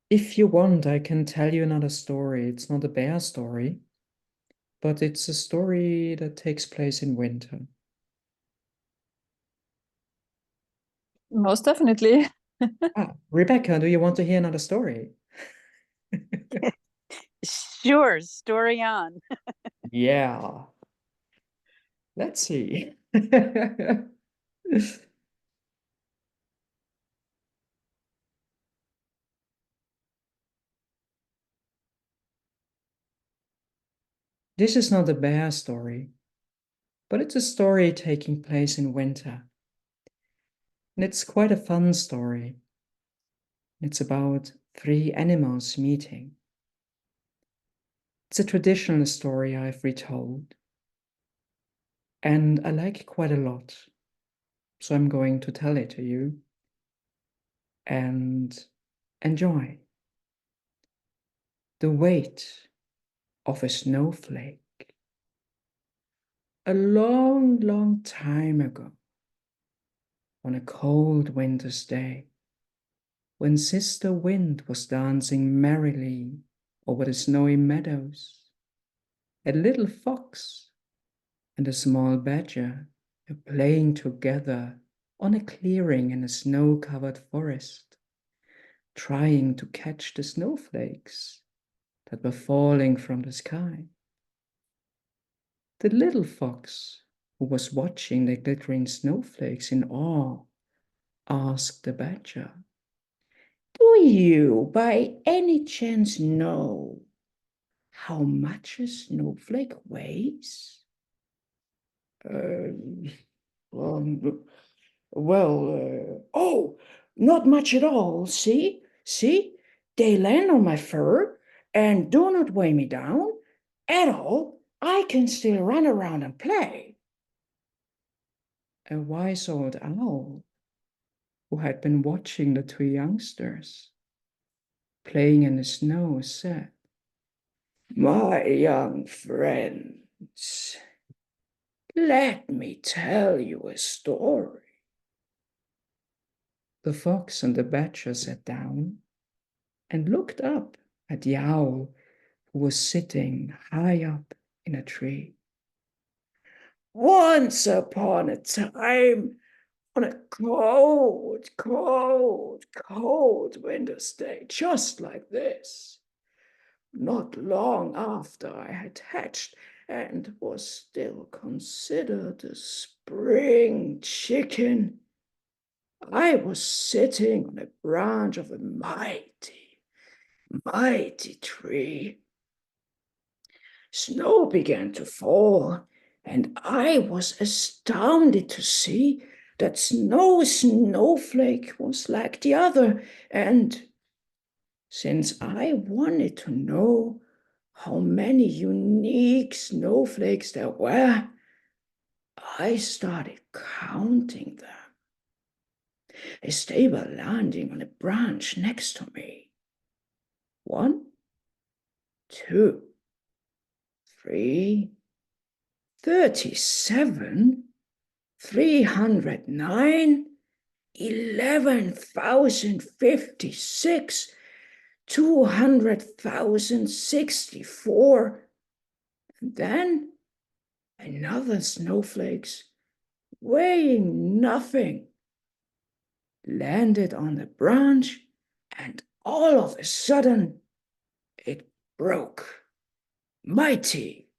If you want, I can tell you another story. It's not a bear story, but it's a story that takes place in winter. Most definitely. Ah, Rebecca, do you want to hear another story? Sure, story on. Yeah, let's see. This is not a bear story, but it's a story taking place in winter. And it's quite a fun story. It's about three animals meeting. It's a traditional story I've retold, and I like it quite a lot. So I'm going to tell it to you and enjoy. The weight of a snowflake. A long, long time ago, on a cold winter's day, when Sister Wind was dancing merrily over the snowy meadows, a little fox and a small badger were playing together on a clearing in a snow-covered forest, trying to catch the snowflakes that were falling from the sky. The little fox, who was watching the glittering snowflakes in awe, asked the badger, "Do you by any chance know how much a snowflake weighs?" Um, um, oh, not much at all. See, they land on my fur and do not weigh me down at all. I can still run around and play. A wise old owl, who had been watching the two youngsters playing in the snow, said, "My young friends, let me tell you a story." The fox and the badger sat down and looked up at the owl, who was sitting high up in a tree. "Once upon a time, on a cold, cold, cold winter's day, just like this, not long after I had hatched and was still considered a spring chicken, I was sitting on a branch of a mighty, mighty tree. Snow began to fall, and I was astounded to see that snowflake was like the other, and since I wanted to know how many unique snowflakes there were, I started counting them as they were landing on a branch next to me. One, two, three, 37, 309, 11,056, 200,064, and then another snowflakes weighing nothing landed on the branch, and all of a sudden it broke, mighty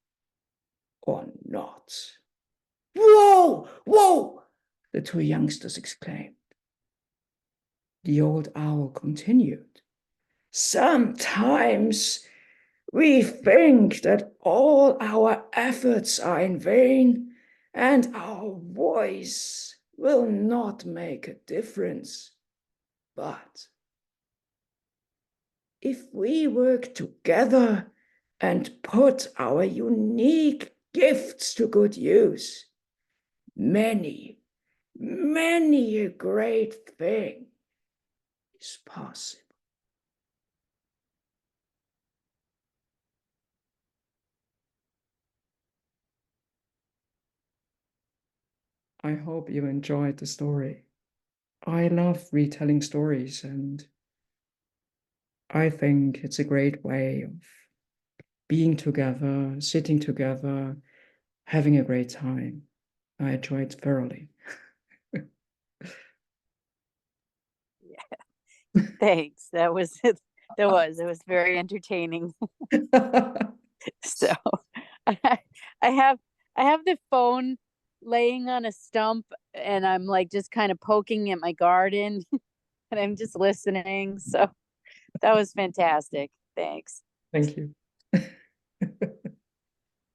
or not. "Whoa! Whoa!" the two youngsters exclaimed. The old owl continued, "Sometimes we think that all our efforts are in vain and our voice will not make a difference. But if we work together and put our unique gifts to good use, many, many a great thing is possible." I hope you enjoyed the story. I love retelling stories, and I think it's a great way of being together, sitting together, having a great time. I enjoy it thoroughly. Thanks. That was it. It was very entertaining. So I, I have I have the phone laying on a stump and I'm like just kind of poking at my garden and I'm just listening. So that was fantastic. Thanks. Thank you.